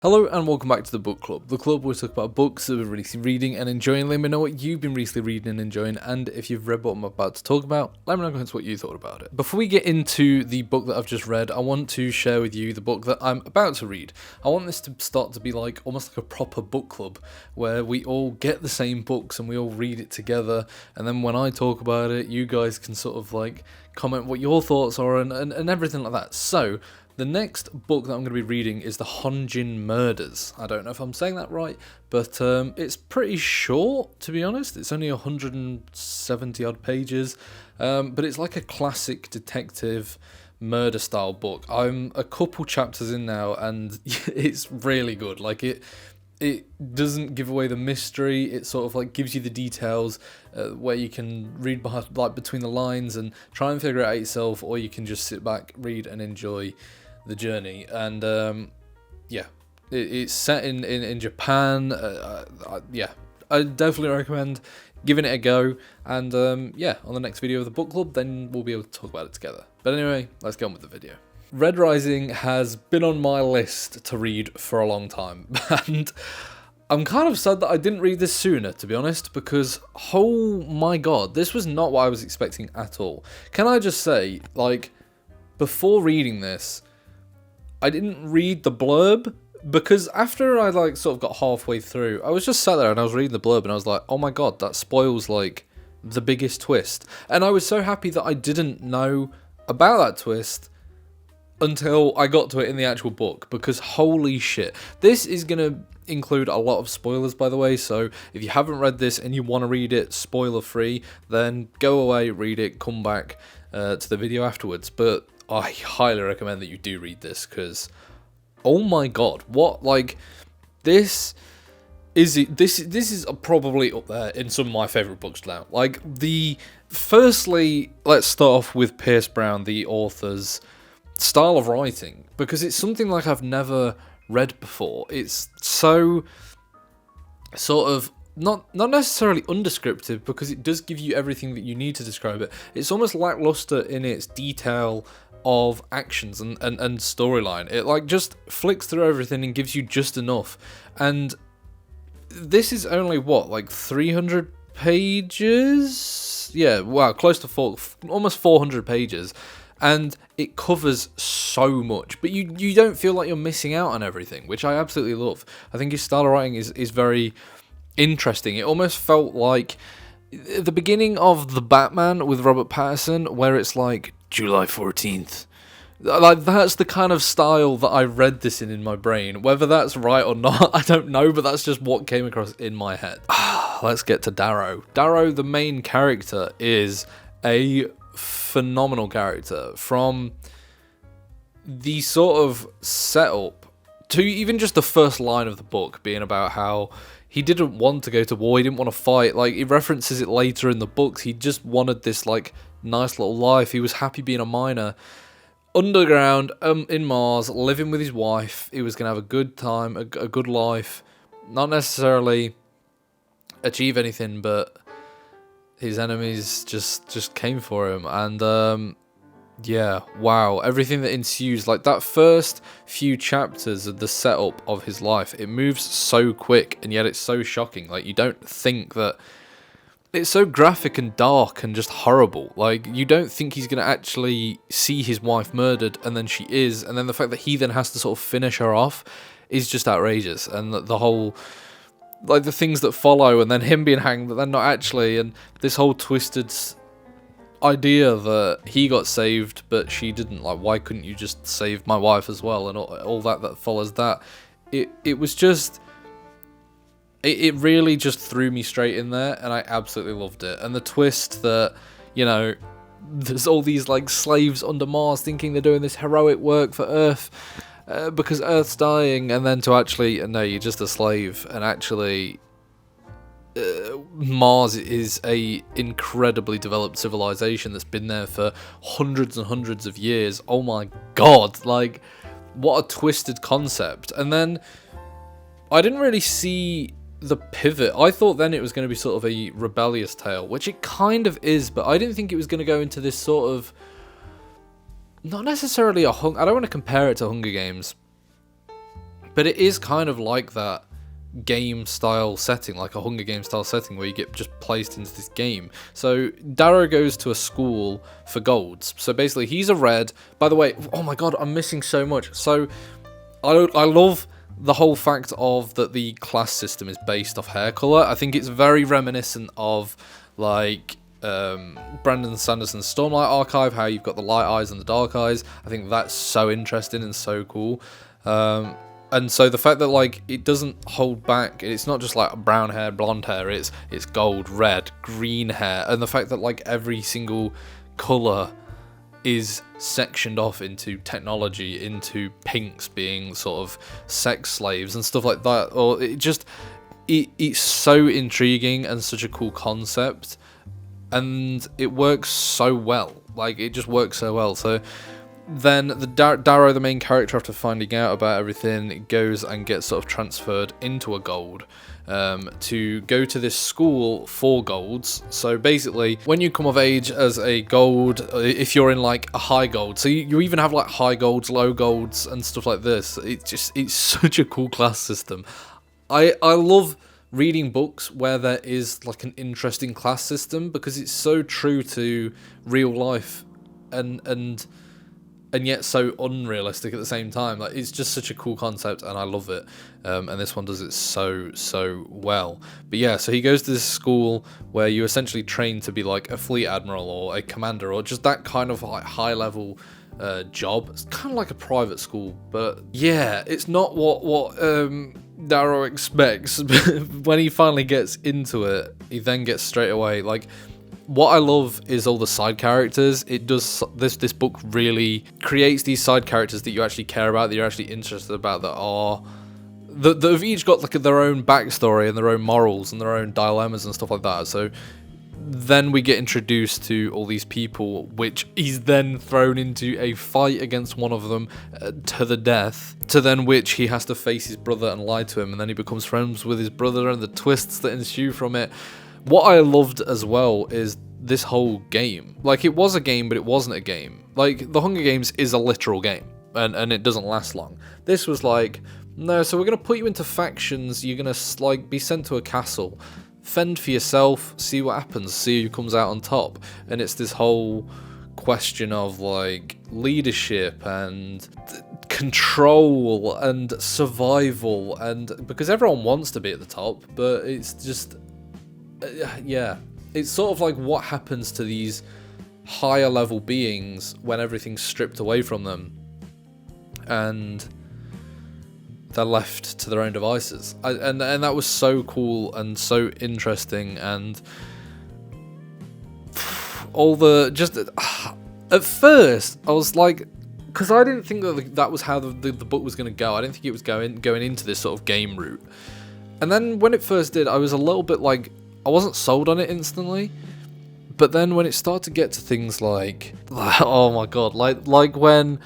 Hello and welcome back to the book club where we talk about books that we're recently reading and enjoying. Let me know what you've been recently reading and enjoying, and if you've read what I'm about to talk about, let me know what you thought about it. Before we get into the book that I've just read, I want to share with you the book that I'm about to read. I want this to start to be like almost like a proper book club where we all get the same books and we all read it together, and then when I talk about it, you guys can sort of like comment what your thoughts are and everything like that. So the next book that I'm going to be reading is The Honjin Murders. I don't know if I'm saying that right, but it's pretty short, to be honest. It's only 170 odd pages, but it's like a classic detective murder style book. I'm a couple chapters in now, and it's really good. Like it doesn't give away the mystery. It sort of like gives you the details where you can read behind, like between the lines and try and figure it out yourself, or you can just sit back, read, and enjoy the journey. And it's set in Japan. I definitely recommend giving it a go. And on the next video of the book club, then we'll be able to talk about it together. But anyway, let's get on with the video. Red Rising has been on my list to read for a long time, and I'm kind of sad that I didn't read this sooner, to be honest, because, oh my god, this was not what I was expecting at all. Can I just say, like, before reading this, I didn't read the blurb, because after I, like, sort of got halfway through, I was just sat there and I was reading the blurb and I was like, oh my god, that spoils, like, the biggest twist. And I was so happy that I didn't know about that twist until I got to it in the actual book, because holy shit. This is going to include a lot of spoilers, by the way, so if you haven't read this and you want to read it spoiler free, then go away, read it, come back to the video afterwards. But I highly recommend that you do read this, because oh my god, what, like, this is probably up there in some of my favourite books now. Like, firstly, let's start off with Pierce Brown, the author's style of writing, because it's something like I've never read before. It's so sort of not necessarily undescriptive, because it does give you everything that you need to describe it. It's almost lackluster in its detail of actions and storyline. It like just flicks through everything and gives you just enough. And this is only what, like 300 pages? Yeah, wow, close to almost 400 pages. And it covers so much, but you don't feel like you're missing out on everything, which I absolutely love. I think his style of writing is very interesting. It almost felt like the beginning of The Batman with Robert Pattinson, where it's like July 14th. Like, that's the kind of style that I read this in my brain. Whether that's right or not, I don't know, but that's just what came across in my head. Let's get to Darrow. Darrow, the main character, is a phenomenal character. From the sort of setup to even just the first line of the book being about how he didn't want to go to war, he didn't want to fight. Like, he references it later in the books. He just wanted this like nice little life. He was happy being a miner underground in Mars, living with his wife. He was gonna have a good time, a good life, not necessarily achieve anything, but his enemies just came for him. And yeah, wow, everything that ensues, like that first few chapters of the setup of his life, it moves so quick, and yet it's so shocking. Like, you don't think that it's so graphic and dark and just horrible. Like, you don't think he's going to actually see his wife murdered, and then she is, and then the fact that he then has to sort of finish her off is just outrageous. And the whole, like, the things that follow, and then him being hanged, but then not actually, and this whole twisted idea that he got saved but she didn't. Like, why couldn't you just save my wife as well, and all that follows that. It was just, it really just threw me straight in there, and I absolutely loved it. And the twist that, you know, there's all these like slaves under Mars thinking they're doing this heroic work for Earth because Earth's dying, and then to actually, no, you're just a slave, and actually Mars is a incredibly developed civilization that's been there for hundreds and hundreds of years. Oh my god, like, what a twisted concept. And then I didn't really see the pivot. I thought then it was going to be sort of a rebellious tale, which it kind of is, but I didn't think it was going to go into this sort of, not necessarily I don't want to compare it to Hunger Games, But it is kind of like that game style setting, like a Hunger Games style setting, where you get just placed into this game. So Darrow goes to a school for golds. So basically he's a red. By the way, oh my god, I'm missing so much. So I love the whole fact of that the class system is based off hair color. I think it's very reminiscent of like Brandon Sanderson's Stormlight Archive, how you've got the light eyes and the dark eyes. I think that's so interesting and so cool. And so the fact that like it doesn't hold back, it's not just like brown hair, blonde hair, it's gold, red, green hair, and the fact that like every single color is sectioned off into technology, into pinks being sort of sex slaves and stuff like that. Or it's so intriguing and such a cool concept, and it works so well. Like it just works so well. So then the Darrow, the main character, after finding out about everything, goes and gets sort of transferred into a gold to go to this school for golds. So basically, when you come of age as a gold, if you're in like a high gold, so you even have like high golds, low golds, and stuff like this. It's such a cool class system. I love reading books where there is like an interesting class system, because it's so true to real life and yet so unrealistic at the same time. Like it's just such a cool concept, and I love it. And this one does it so well. But yeah, so he goes to this school where you essentially train to be like a fleet admiral or a commander, or just that kind of like high level job. It's kind of like a private school, but yeah, it's not what Darrow expects. When he finally gets into it, he then gets straight away like. What I love is all the side characters. It does this book really creates these side characters that you actually care about, that you're actually interested about, that have each got like their own backstory and their own morals and their own dilemmas and stuff like that. So then we get introduced to all these people, which he's then thrown into a fight against one of them to the death, to then which he has to face his brother and lie to him, and then he becomes friends with his brother and the twists that ensue from it. What I loved as well is this whole game. Like, it was a game, but it wasn't a game. Like, the Hunger Games is a literal game, and it doesn't last long. This was like, no, so we're going to put you into factions, you're going to, like, be sent to a castle, fend for yourself, see what happens, see who comes out on top. And it's this whole question of, like, leadership and control and survival, and because everyone wants to be at the top, but it's just... yeah, it's sort of like what happens to these higher level beings when everything's stripped away from them and they're left to their own devices. And that was so cool and so interesting, and all the just at first I was like, because I didn't think that was how the book was going to go. I didn't think it was going into this sort of game route. And then when it first did, I was a little bit like, I wasn't sold on it instantly, but then when it started to get to things like oh my god, like when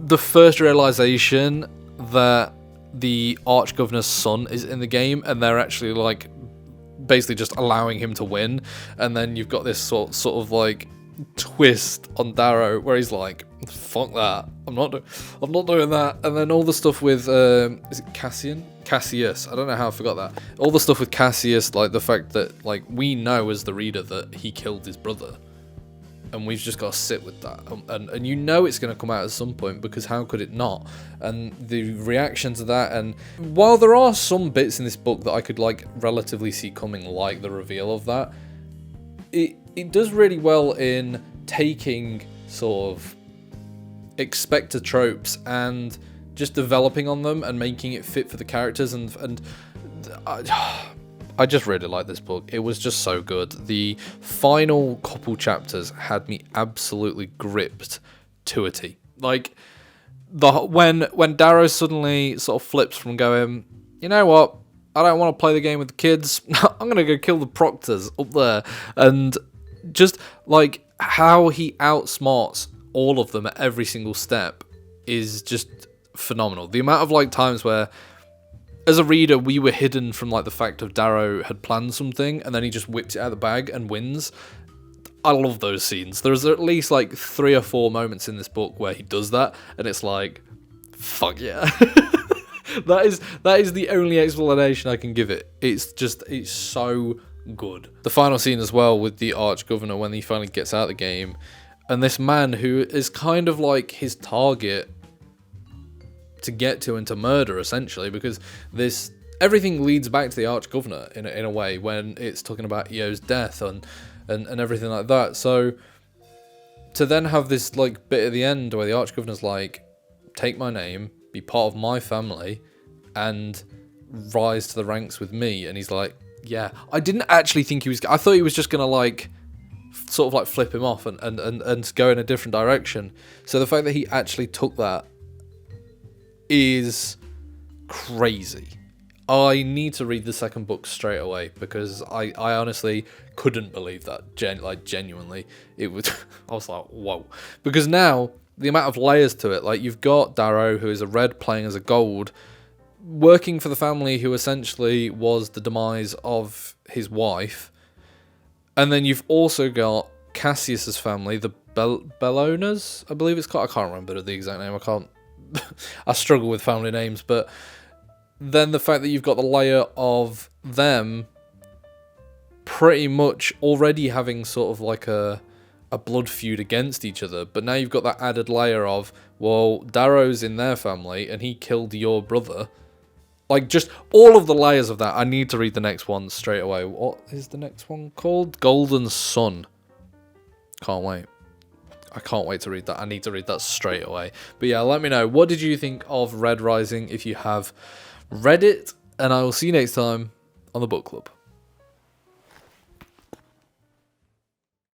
the first realization that the Arch-Governor's son is in the game, and they're actually like basically just allowing him to win, and then you've got this sort of like twist on Darrow where he's like, fuck that, I'm not doing that. And then all the stuff with is it Cassius, I don't know how I forgot that. All the stuff with Cassius, like the fact that like we know as the reader that he killed his brother, and we've just got to sit with that, and you know it's going to come out at some point, because how could it not? And the reaction to that, and while there are some bits in this book that I could like relatively see coming, like the reveal of that, it does really well in taking sort of expected tropes and just developing on them and making it fit for the characters, and I just really like this book. It was just so good. The final couple chapters had me absolutely gripped to a T. Like when Darrow suddenly sort of flips from going, you know what, I don't want to play the game with the kids, I'm gonna go kill the proctors up there, and just like how he outsmarts all of them at every single step is just phenomenal. The amount of like times where as a reader we were hidden from like the fact of Darrow had planned something and then he just whips it out of the bag and wins. I love those scenes. There's at least like 3 or 4 moments in this book where he does that, and it's like, fuck yeah. that is the only explanation I can give it. It's so good. The final scene as well with the Arch-Governor when he finally gets out of the game, and this man who is kind of like his target to get to and to murder, essentially, because everything leads back to the Arch-Governor in a way when it's talking about Eo's death and everything like that. So to then have this like bit at the end where the Arch-Governor's like, take my name, be part of my family, and rise to the ranks with me, and he's like, yeah. I didn't actually think he was. I thought he was just gonna like sort of like flip him off and go in a different direction. So the fact that he actually took that is crazy. I need to read the second book straight away because I honestly couldn't believe that. Genuinely, it was. I was like, whoa, because now the amount of layers to it. Like, you've got Darrow, who is a red playing as a gold, working for the family who essentially was the demise of his wife. And then you've also got Cassius's family, the Bellonas, I believe it's called. I can't remember the exact name. I struggle with family names, but then the fact that you've got the layer of them pretty much already having sort of like a blood feud against each other, but now you've got that added layer of, well, Darrow's in their family and he killed your brother. Like, just all of the layers of that. I need to read the next one straight away. What is the next one called? Golden Sun. Can't wait. I can't wait to read that. I need to read that straight away. But yeah, let me know. What did you think of Red Rising if you have read it? And I will see you next time on the book club.